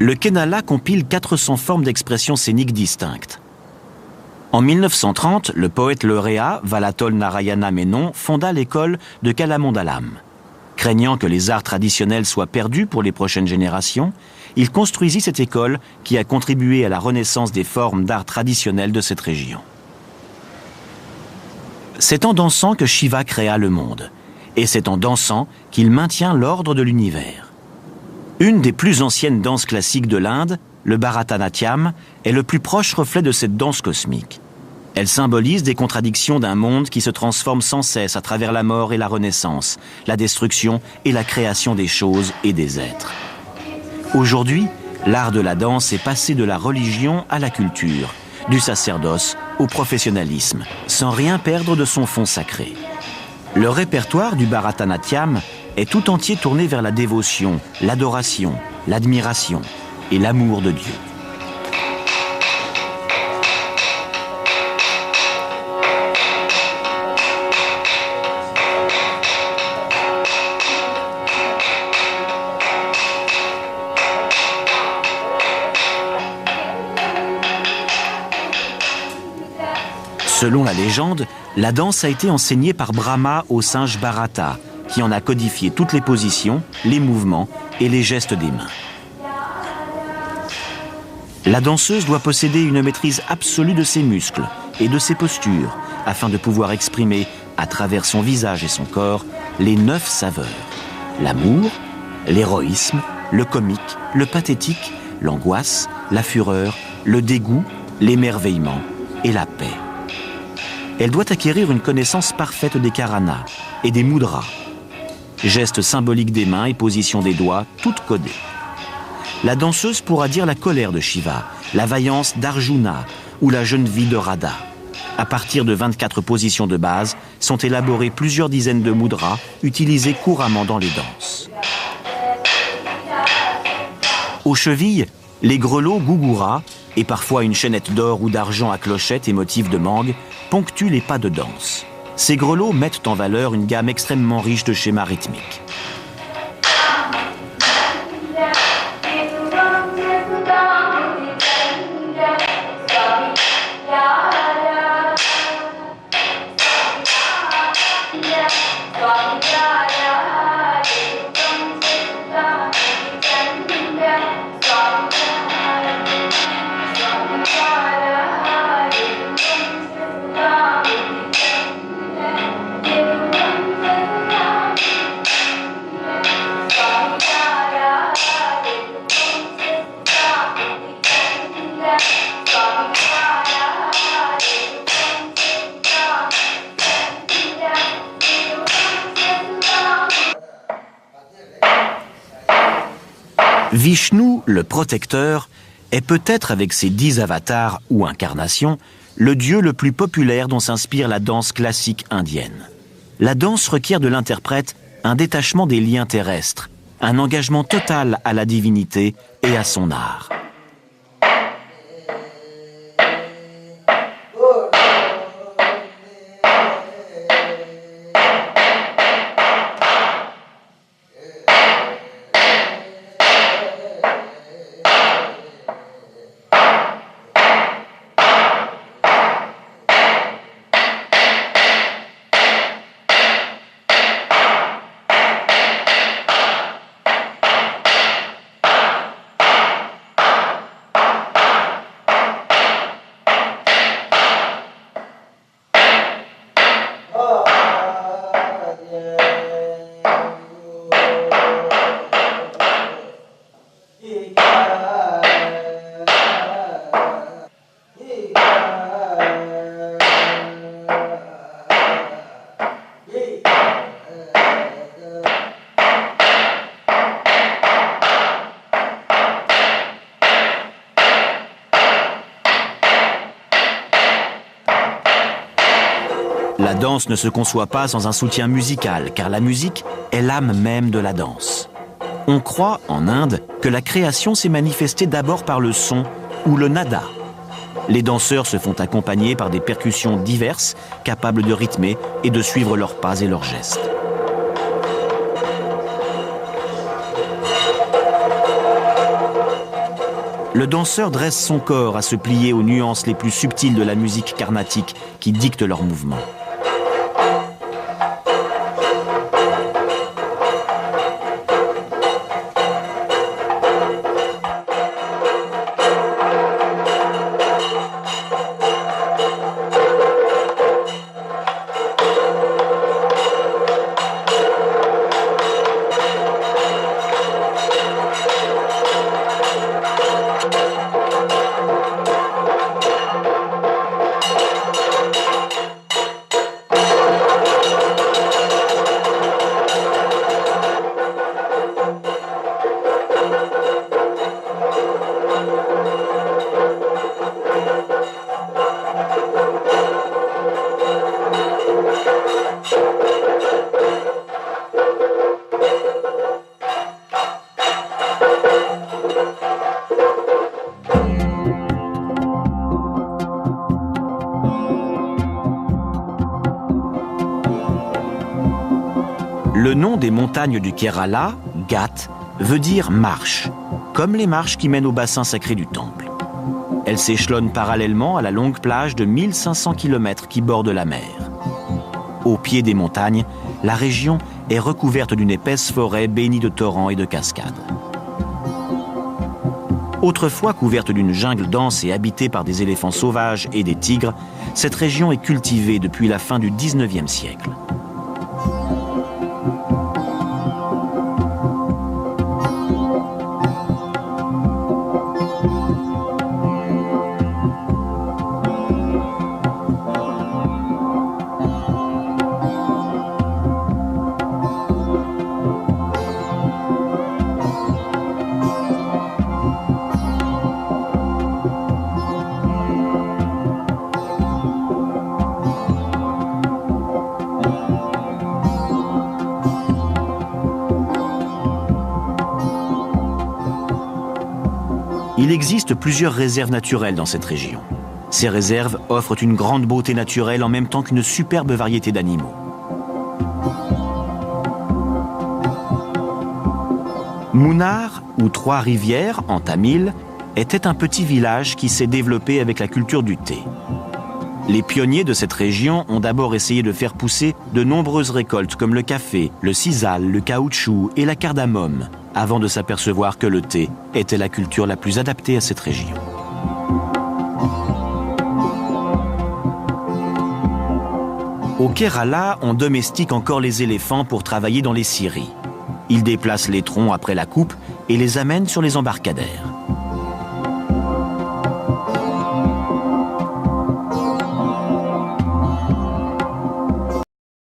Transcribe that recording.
Le Kénala compile 400 formes d'expression scénique distinctes. En 1930, le poète lauréat Valatol Narayana Menon fonda l'école de Kalamandalam. Craignant que les arts traditionnels soient perdus pour les prochaines générations, il construisit cette école qui a contribué à la renaissance des formes d'art traditionnelles de cette région. C'est en dansant que Shiva créa le monde, et c'est en dansant qu'il maintient l'ordre de l'univers. Une des plus anciennes danses classiques de l'Inde, le Bharatanatyam, est le plus proche reflet de cette danse cosmique. Elle symbolise des contradictions d'un monde qui se transforme sans cesse à travers la mort et la renaissance, la destruction et la création des choses et des êtres. Aujourd'hui, l'art de la danse est passé de la religion à la culture, du sacerdoce au professionnalisme, sans rien perdre de son fond sacré. Le répertoire du Bharatanatyam est tout entier tourné vers la dévotion, l'adoration, l'admiration et l'amour de Dieu. Selon la légende, la danse a été enseignée par Brahma au singe Bharata, qui en a codifié toutes les positions, les mouvements et les gestes des mains. La danseuse doit posséder une maîtrise absolue de ses muscles et de ses postures, afin de pouvoir exprimer, à travers son visage et son corps, les 9 saveurs: l'amour, l'héroïsme, le comique, le pathétique, l'angoisse, la fureur, le dégoût, l'émerveillement et la paix. Elle doit acquérir une connaissance parfaite des karanas et des mudras, gestes symboliques des mains et positions des doigts, toutes codées. La danseuse pourra dire la colère de Shiva, la vaillance d'Arjuna ou la jeune vie de Radha. À partir de 24 positions de base, sont élaborées plusieurs dizaines de mudras utilisés couramment dans les danses. Aux chevilles, les grelots gugura et parfois une chaînette d'or ou d'argent à clochette et motif de mangue ponctuent les pas de danse. Ces grelots mettent en valeur une gamme extrêmement riche de schémas rythmiques. Vishnu, le protecteur, est peut-être avec ses 10 avatars ou incarnations, le dieu le plus populaire dont s'inspire la danse classique indienne. La danse requiert de l'interprète un détachement des liens terrestres, un engagement total à la divinité et à son art. La danse ne se conçoit pas sans un soutien musical, car la musique est l'âme même de la danse. On croit, en Inde, que la création s'est manifestée d'abord par le son ou le nada. Les danseurs se font accompagner par des percussions diverses, capables de rythmer et de suivre leurs pas et leurs gestes. Le danseur dresse son corps à se plier aux nuances les plus subtiles de la musique carnatique qui dicte leurs mouvements. Le nom des montagnes du Kerala, Ghat, veut dire marche, comme les marches qui mènent au bassin sacré du temple. Elles s'échelonnent parallèlement à la longue plage de 1500 km qui borde la mer. Au pied des montagnes, la région est recouverte d'une épaisse forêt bénie de torrents et de cascades. Autrefois couverte d'une jungle dense et habitée par des éléphants sauvages et des tigres, cette région est cultivée depuis la fin du XIXe siècle. Il existe plusieurs réserves naturelles dans cette région. Ces réserves offrent une grande beauté naturelle en même temps qu'une superbe variété d'animaux. Munnar, ou Trois-Rivières en tamil, était un petit village qui s'est développé avec la culture du thé. Les pionniers de cette région ont d'abord essayé de faire pousser de nombreuses récoltes comme le café, le sisal, le caoutchouc et la cardamome, avant de s'apercevoir que le thé était la culture la plus adaptée à cette région. Au Kerala, on domestique encore les éléphants pour travailler dans les scieries. Ils déplacent les troncs après la coupe et les amènent sur les embarcadères.